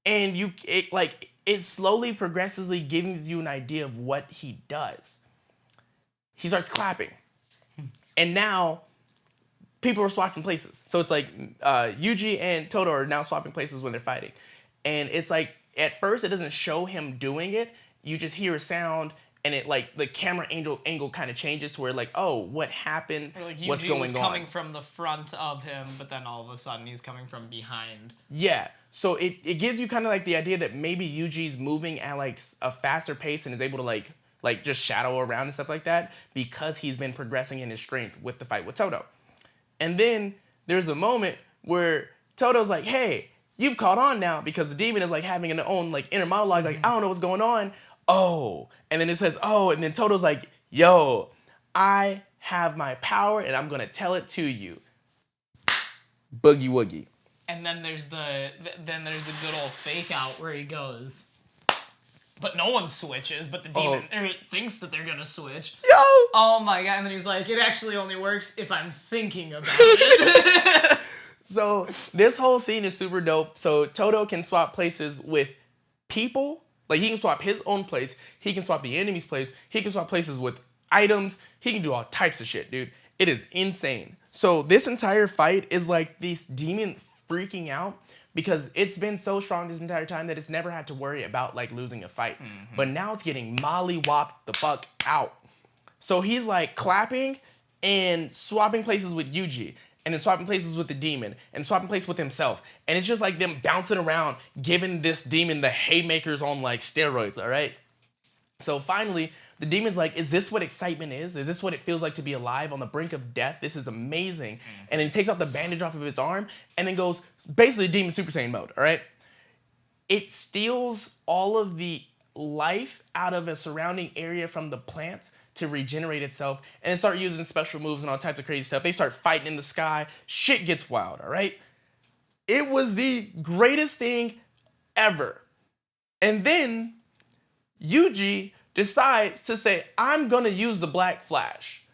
and it slowly, progressively gives you an idea of what he does. He starts clapping. And now people are swapping places. So it's like Yuji and Toto are now swapping places when they're fighting. And it's like, at first it doesn't show him doing it. You just hear a sound, and it like the camera angle kind of changes to where like, oh, what happened? Like What's Yuji going was on? coming from the front of him, but then all of a sudden he's coming from behind. Yeah. So it gives you kind of like the idea that maybe Yuji's moving at like a faster pace and is able to like just shadow around and stuff like that because he's been progressing in his strength with the fight with Toto. And then there's a moment where Toto's like, hey, you've caught on now, because the demon is like having an own like inner monologue, like, I don't know what's going on. Oh, and then it says, oh, and then Toto's like, yo, I have my power and I'm gonna tell it to you. Boogie woogie. And then there's the good old fake out where he goes, but no one switches, but the demon thinks that they're gonna switch. Yo! Oh my god, and then he's like, it actually only works if I'm thinking about it. So this whole scene is super dope. So Toto can swap places with people. Like, he can swap his own place. He can swap the enemy's place. He can swap places with items. He can do all types of shit, dude. It is insane. So this entire fight is like this demon freaking out because it's been so strong this entire time that it's never had to worry about like losing a fight. Mm-hmm. But now it's getting mollywopped the fuck out. So he's like clapping and swapping places with Yuji, and then swapping places with the demon, and swapping places with himself. And it's just like them bouncing around, giving this demon the haymakers on like steroids, all right? So finally, the demon's like, is this what excitement is? Is this what it feels like to be alive on the brink of death? This is amazing. Mm-hmm. And then he takes off the bandage off of its arm and then goes basically Demon Super Saiyan mode, all right? It steals all of the life out of a surrounding area from the plants to regenerate itself, and then start using special moves and all types of crazy stuff. They start fighting in the sky. Shit gets wild, all right? It was the greatest thing ever. And then Yuji decides to say, I'm going to use the Black Flash.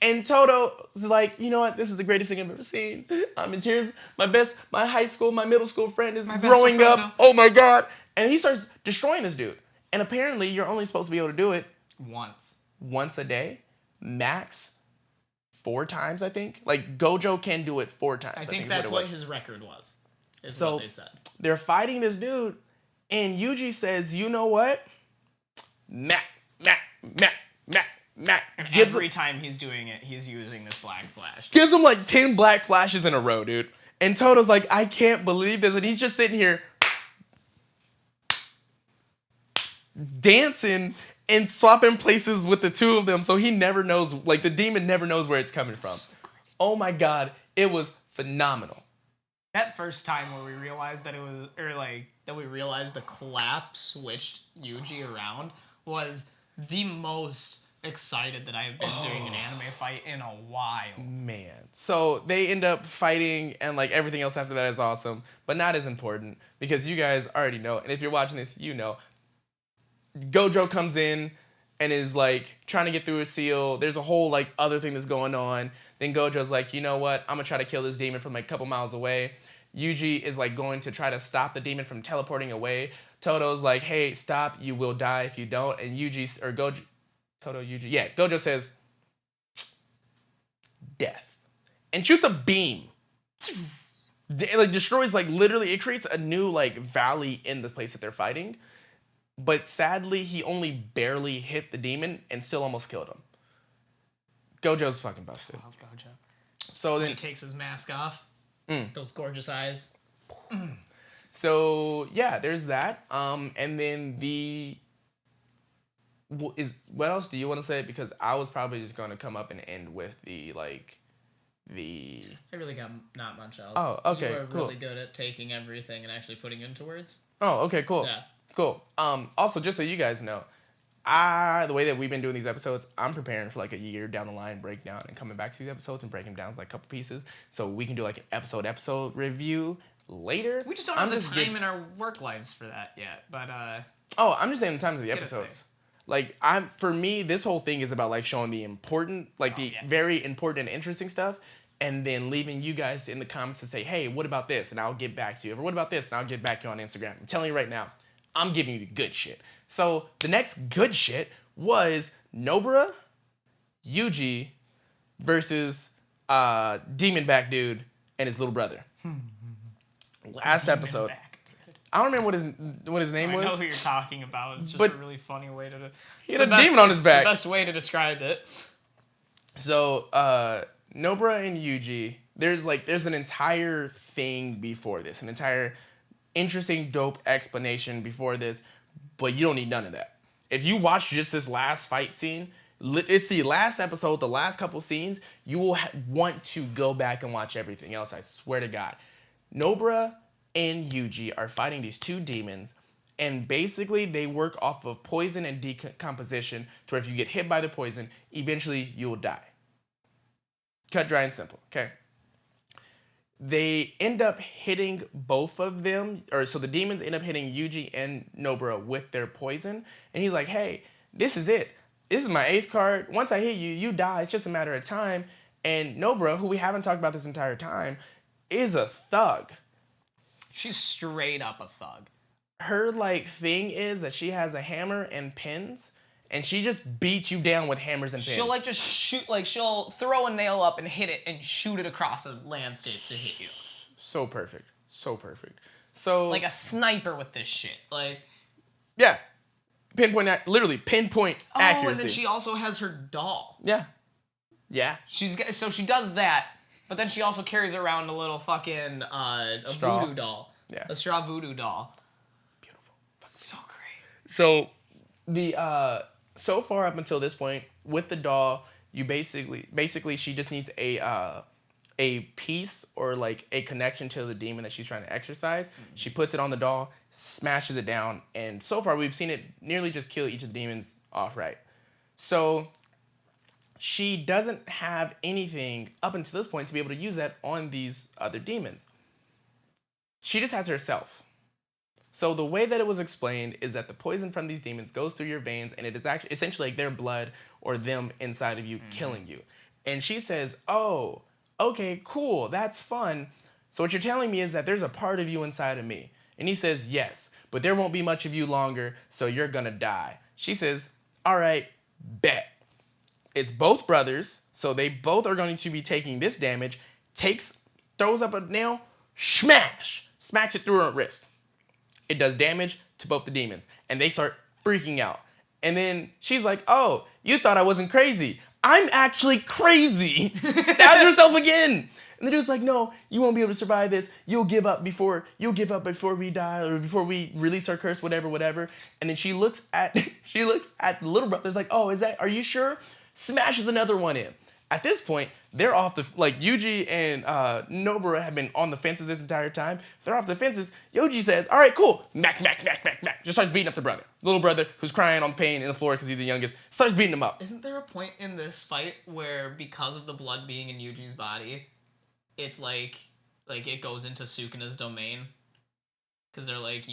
And Toto's like, you know what? This is the greatest thing I've ever seen. I'm in tears. My high school, my middle school friend is growing up. Oh my God. And he starts destroying this dude. And apparently you're only supposed to be able to do it once a day, max 4 times, I think. Like Gojo can do it 4 times. I think that's what his record was. Is what they said. They're fighting this dude, and Yuji says, you know what? Mac. And every time he's doing it, he's using this Black Flash. Gives him like 10 Black Flashes in a row, dude. And Toto's like, I can't believe this. And he's just sitting here dancing and swapping places with the two of them. So he never knows, like the demon never knows where it's coming from. Oh my God. It was phenomenal. That first time where we realized that we realized the clap switched Yuji around was the most excited that I've been doing an anime fight in a while. Man. So they end up fighting and like everything else after that is awesome, but not as important because you guys already know. And if you're watching this, you know. Gojo comes in and is like trying to get through a seal. There's a whole like other thing that's going on. Then Gojo's like, you know what? I'm gonna try to kill this demon from like a couple miles away. Yuji is like going to try to stop the demon from teleporting away. Toto's like, hey, stop, you will die if you don't. And Gojo says, death. And shoots a beam. It like destroys, like literally, it creates a new like valley in the place that they're fighting. But sadly, he only barely hit the demon and still almost killed him. Gojo's fucking busted. I love Gojo. So then he takes his mask off. Those gorgeous eyes. So yeah, there's that. And then what else do you want to say? Because I was probably just going to come up and end with the. I really got not much else. Oh, okay, you were cool. really good at taking everything and actually putting it into words. Oh, okay, cool. Yeah. Cool. Also, just so you guys know, the way that we've been doing these episodes, I'm preparing for like a year down the line breakdown and coming back to these episodes and breaking them down like a couple pieces so we can do like an episode review later. We just don't have the time in our work lives for that yet, but Oh, I'm just saying the times of the episodes. Like for me, this whole thing is about like showing the important, like very important and interesting stuff, and then leaving you guys in the comments to say, hey, what about this? And I'll get back to you. Or what about this? And I'll get back to you on Instagram. I'm telling you right now, I'm giving you the good shit. So the next good shit was Nobara, Yuji versus Demon Back Dude and his little brother. Last episode. I don't remember what his name was. I know who you're talking about. It's just a really funny way to. He had a demon on his back. The best way to describe it. So Nobara and Yuji, there's an entire thing before this, an entire interesting, dope explanation before this, but you don't need none of that. If you watch just this last fight scene, it's the last episode, the last couple scenes, you will want to go back and watch everything else, I swear to God. Nobara and Yuji are fighting these two demons, and basically they work off of poison and decomposition to where if you get hit by the poison, eventually you will die. Cut, dry, and simple, okay? They end up hitting both of them, so the demons end up hitting Yuji and Nobara with their poison, and he's like, hey, this is it. This is my ace card. Once I hit you, you die. It's just a matter of time. And Nobara, who we haven't talked about this entire time, is a thug. She's straight up a thug. Her thing is that she has a hammer and pins, and she just beats you down with hammers and pins. She'll just shoot, she'll throw a nail up and hit it and shoot it across a landscape to hit you. So perfect. So perfect. So like a sniper with this shit. Yeah. Literally pinpoint accuracy. And then she also has her doll. Yeah. Yeah. So she does that, but then she also carries around a little fucking a voodoo doll. Yeah. A straw voodoo doll. Beautiful. So great. So so far up until this point with the doll, you basically she just needs a piece or a connection to the demon that she's trying to exorcise. Mm-hmm. She puts it on the doll, smashes it down, and so far we've seen it nearly just kill each of the demons outright. So she doesn't have anything up until this point to be able to use that on these other demons. She just has herself. So the way that it was explained is that the poison from these demons goes through your veins, and it is actually essentially like their blood or them inside of you killing you. And she says, "Oh, okay, cool, that's fun. So what you're telling me is that there's a part of you inside of me." And he says, "Yes, but there won't be much of you longer, so you're gonna die." She says, "All right, bet." It's both brothers, so they both are going to be taking this damage. Throws up a nail, smacks it through her wrist. It does damage to both the demons, and they start freaking out. And then she's like, "Oh, you thought I wasn't crazy. I'm actually crazy." Stabs herself again. And the dude's like, "No, you won't be able to survive this. You'll give up before we die, or before we release our curse, whatever." And then she looks at the little brother's like, "Oh, are you sure?" Smashes another one in. At this point, they're off Yuji and Nobara have been on the fences this entire time. So they're off the fences. Yoji says, "All right, cool." Mac. Just starts beating up the brother. Little brother who's crying on pain in the floor because he's the youngest. Starts beating him up. Isn't there a point in this fight where, because of the blood being in Yuji's body, it's like it goes into Sukuna's domain? Because they're like,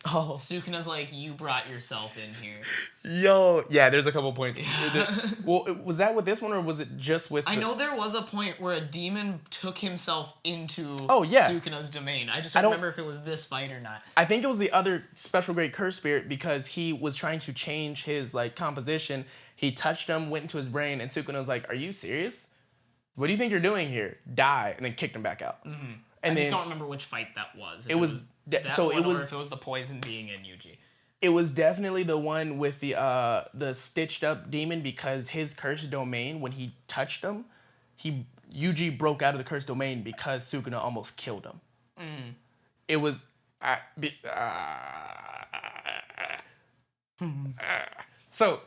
Sukuna's like, "You brought yourself in here." Yo, yeah, there's a couple points. Yeah. Well, was that with this one, or was it just with I know there was a point where a demon took himself into yeah. Sukuna's domain. I just don't remember if it was this fight or not. I think it was the other special great curse spirit, because he was trying to change his composition. He touched him, went into his brain, and Sukuna was like, "Are you serious? What do you think you're doing here? Die!" And then kicked him back out. Mm-hmm. I just don't remember which fight that was. Or if it was the poison being in Yuji. It was definitely the one with the stitched up demon, because his cursed domain, when he touched him, Yuji broke out of the cursed domain because Sukuna almost killed him. Mm. It was so.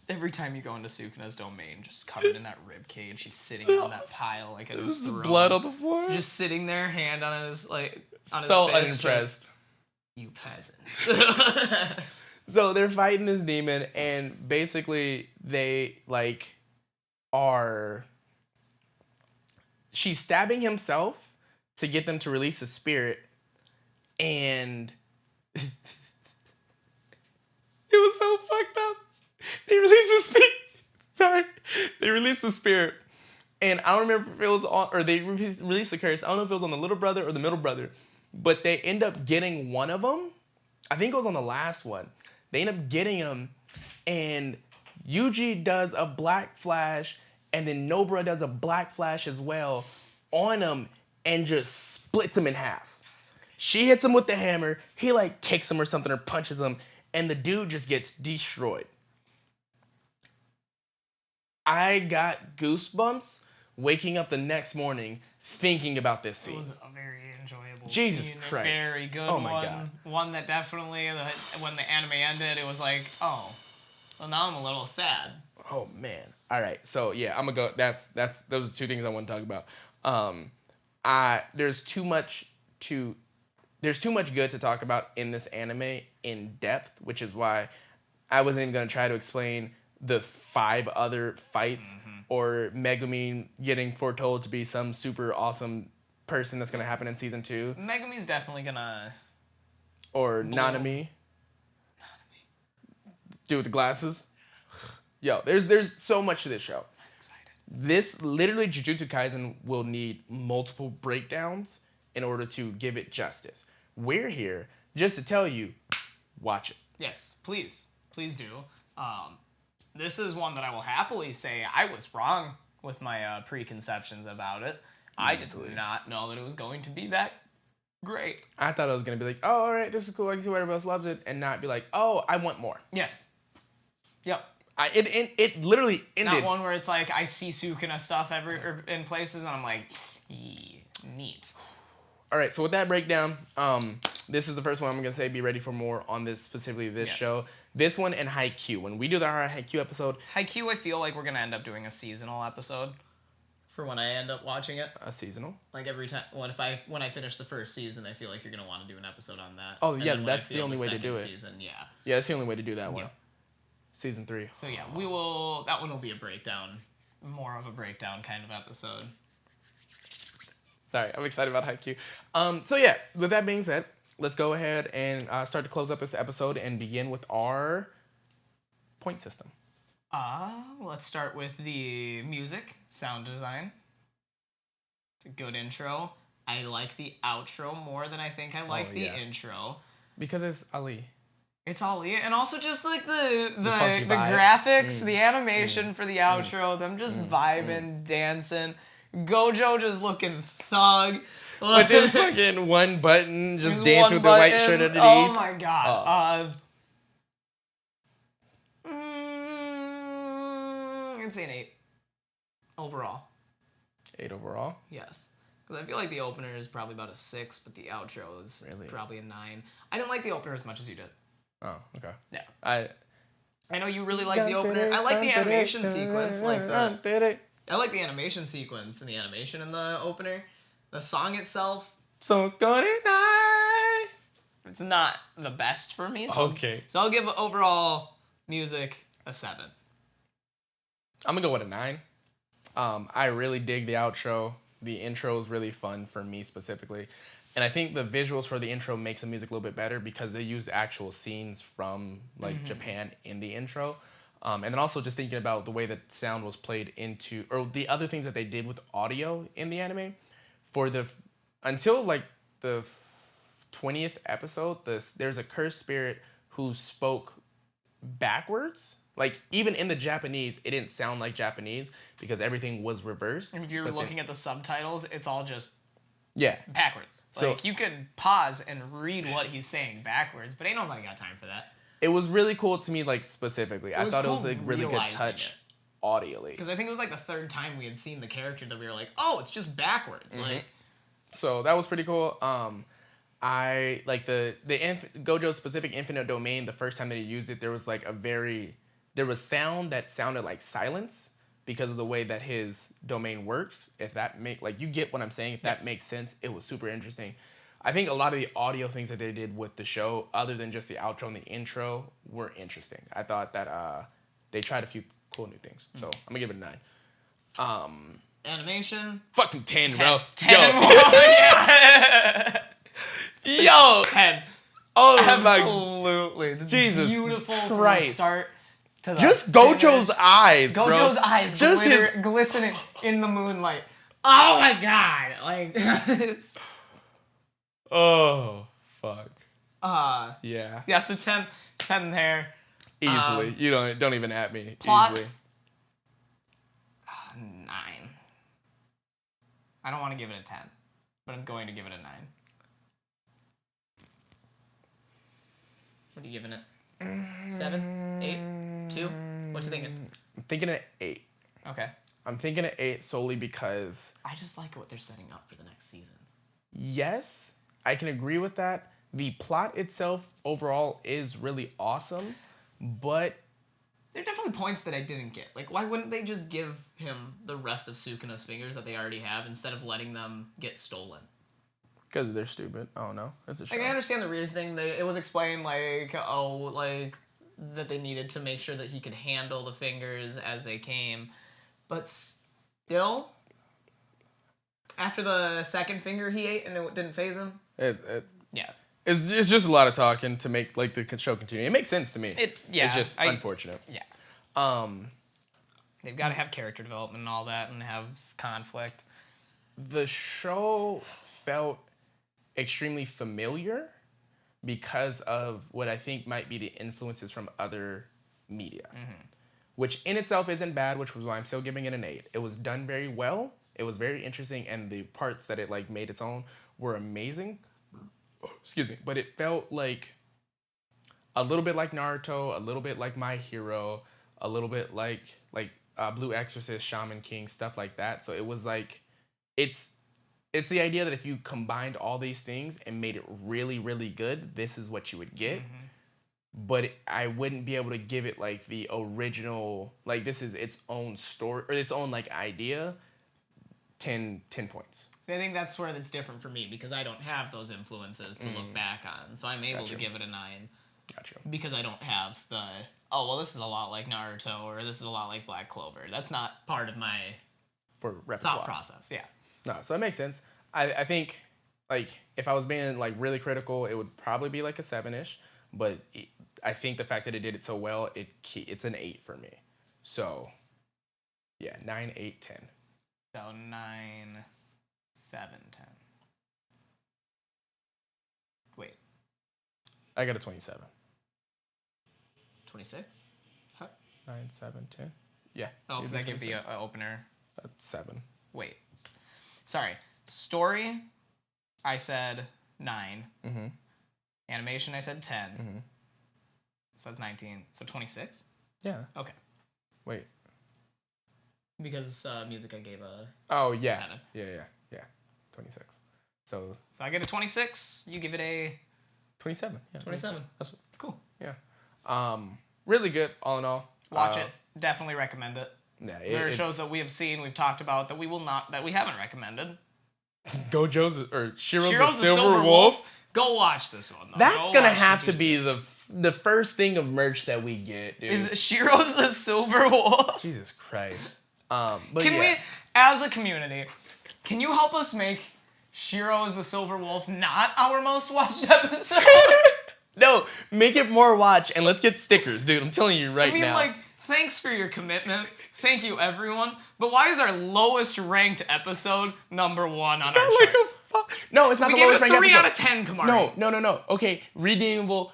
Every time you go into Sukuna's domain, just covered in that rib cage, she's sitting on that pile like at his throne. Blood on the floor. Just sitting there, hand on his so fist, unimpressed. You peasants. So they're fighting this demon, and basically they she's stabbing himself to get them to release the spirit, and it was so fucked up. They released the spirit, and I don't remember if it was on, or they released the curse. I don't know if it was on the little brother or the middle brother, but they end up getting one of them. I think it was on the last one. They end up getting him, and Yuji does a black flash, and then Nobara does a black flash as well on him, and just splits him in half. She hits him with the hammer. He kicks him or something, or punches him, and the dude just gets destroyed. I got goosebumps waking up the next morning thinking about this scene. It was a very enjoyable Jesus scene. Christ. A very good Oh one. my God. One that definitely, when the anime ended, it was like, oh, well, now I'm a little sad. Oh man. All right. So yeah, I'm gonna go. Those are two things I want to talk about. There's too much good to talk about in this anime in depth, which is why I wasn't even gonna try to explain the 5 other fights, or Megumi getting foretold to be some super awesome person that's gonna happen in season 2. Megumi's definitely gonna. Or Nanami. Dude with the glasses. Yo, there's so much to this show. I'm excited. This literally, Jujutsu Kaisen will need multiple breakdowns in order to give it justice. We're here just to tell you, watch it. Yes, please do. This is one that I will happily say I was wrong with my preconceptions about it. I did not know that it was going to be that great. I thought it was going to be like, oh, all right, this is cool. I can see why everybody else loves it. And not be like, oh, I want more. Yes. Yep. It literally ended. Not one where it's like I see Sukuna stuff in places and I'm like, neat. All right, so with that breakdown, this is the first one I'm going to say be ready for more on this, specifically this show. This one and Haikyuu. When we do the Haikyuu episode... Haikyuu, I feel like we're going to end up doing a seasonal episode for when I end up watching it. A seasonal? Like every time... when I finish the first season, I feel like you're going to want to do an episode on that. Oh, yeah, that's the only way to do it. Season, yeah. Yeah, that's the only way to do that one. Yeah. Season 3. So yeah, that one will be a breakdown. More of a breakdown kind of episode. Sorry, I'm excited about Haikyuu. So yeah, with that being said, let's go ahead and start to close up this episode and begin with our point system. Let's start with the music, sound design. It's a good intro. I like the outro more than I think I like the intro. Because it's Ali. It's Ali, and also just like the funky vibe. graphics, the animation for the outro, them just vibing, dancing. Gojo just looking thug. With this fucking one button, just His dancing with one the white button. shirt underneath. Oh my god. It's an 8 overall. 8 overall? Yes. Because I feel like the opener is probably about a 6, but the outro is Really? probably a 9. I didn't like the opener as much as you did. Oh, okay. Yeah. I know you really like the opener. I like the animation sequence. I like the animation sequence and the animation in the opener. The song itself, So good night. it's not the best for me. So, Okay. So I'll give overall music a 7. I'm gonna go with a 9. I really dig the outro. The intro is really fun for me specifically. And I think the visuals for the intro makes the music a little bit better because they use actual scenes from like Japan in the intro. And then also just thinking about the way that sound was played into, or the other things that they did with audio in the anime. Until like the 20th episode, there's a cursed spirit who spoke backwards. Like, even in the Japanese, it didn't sound like Japanese because everything was reversed. And if you're looking at the subtitles, it's all just backwards. So, like, you could pause and read what he's saying backwards, but ain't nobody got time for that. It was really cool to me, like, specifically. I thought cool it was a really good touch audially. Because I think it was like the third time we had seen the character that we were like, oh, it's just backwards. Like, so that was pretty cool. I like the Gojo's specific infinite domain. The first time that he used it, there was like there was sound that sounded like silence because of the way that his domain works. If that you get what I'm saying, if that makes sense, it was super interesting. I think a lot of the audio things that they did with the show, other than just the outro and the intro, were interesting. I thought that they tried a few cool new things. So I'm gonna give it a 9. Animation. Fucking 10, bro. 10 Yo. more. Yeah. Yo. 10. Oh Absolutely. my Jesus beautiful Christ. From the start to the just finish. Gojo's eyes, bro. Gojo's eyes just glistening in the moonlight. Oh my god. Like oh fuck. Yeah. Yeah, so 10 there. Easily. You don't even at me. Plot. Easily. 9. I don't want to give it a 10, but I'm going to give it a 9. What are you giving it? 7? 8? 2? What you thinking? I'm thinking an 8. Okay. I'm thinking an 8 solely because I just like what they're setting up for the next seasons. Yes, I can agree with that. The plot itself overall is really awesome, but there are definitely points that I didn't get. Like, why wouldn't they just give him the rest of Sukuna's fingers that they already have instead of letting them get stolen? because they're stupid. Oh no, it's a show. Like, I understand the reasoning. It was explained like that they needed to make sure that he could handle the fingers as they came, but still, after the second finger he ate and it didn't phase him. Yeah. It's just a lot of talking to make like the show continue. It makes sense to me. It's just unfortunate. Yeah. They've got to have character development and all that, and have conflict. The show felt extremely familiar because of what I think might be the influences from other media, which in itself isn't bad, which was why I'm still giving it an 8. It was done very well. It was very interesting, and the parts that it like made its own were amazing. Excuse me, but it felt like a little bit like Naruto, a little bit like My Hero, a little bit like Blue Exorcist, Shaman King, stuff like that. So it was like it's the idea that if you combined all these things and made it really, really good, this is what you would get. But I wouldn't be able to give it like the original, like this is its own story or its own like idea. 10 points. I think that's where it's different for me because I don't have those influences to look back on. So I'm able to give it a 9. Gotcha. Because I don't have this is a lot like Naruto or this is a lot like Black Clover. That's not part of my For repertoire. thought process. Yeah. No, so it makes sense. I think like if I was being like really critical, it would probably be like a 7-ish. But I think the fact that it did it so well, it's an 8 for me. So yeah, 9, 8, 10. So 9, 7, 10. Wait, I got a 27. 26? 9, 7, 10. Yeah. Oh, because I gave the opener. That's 7. Wait. Sorry. Story, I said 9. Mm-hmm. Animation, I said 10. Mm-hmm. So that's 19. So 26? Yeah. Okay. Wait. Because music, I gave a Oh, yeah. 7. Yeah. 26. So I get a 26. You give it a 27. Yeah. 27. That's Cool. Yeah. Really good, all in all. Watch it. Definitely recommend it. Yeah. There are shows that we have seen, we've talked about that we haven't recommended. Gojo's or Shiro's the Silver Wolf. Go watch this one. Though. That's Go gonna watch have to Jujutsu. be the first thing of merch that we get, dude. Is Shiro's the Silver Wolf? Jesus Christ. But Can yeah. we, as a community, can you help us make Shiro's the Silver Wolf not our most watched episode? No, make it more watch and let's get stickers, dude. I'm telling you right now. like, thanks for your commitment. Thank you, everyone. But why is our lowest ranked episode number 1 on our charts? No, it's not We the gave lowest it a ranked 3 episode. out of 10, Kamari. No. Okay, redeemable.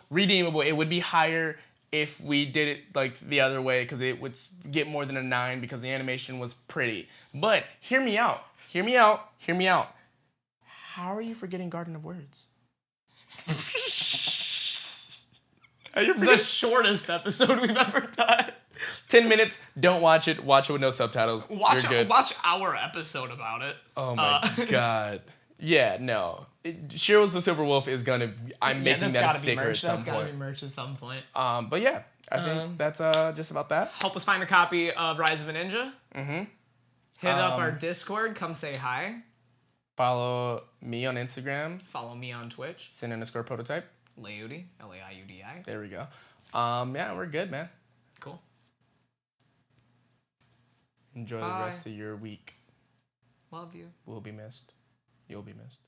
It would be higher if we did it like the other way because it would get more than a 9 because the animation was pretty. But hear me out. How are you forgetting Garden of Words? The shortest episode we've ever done. 10 minutes. Don't watch it. Watch it with no subtitles. You're good. Watch our episode about it. Oh my god. Yeah, no. Shiro's the Silver Wolf is gonna. I'm making that a sticker at some That's gotta be point. merch at some point. But yeah, I think that's just about that. Help us find a copy of Rise of a Ninja. Mm-hmm. Hit up our Discord. Come say hi. Follow me on Instagram. Follow me on Twitch. Sin_prototype. Laudi. Laudi. There we go. Yeah, we're good, man. Cool. Enjoy the rest of your week. Love you. We'll be missed. You'll be missed.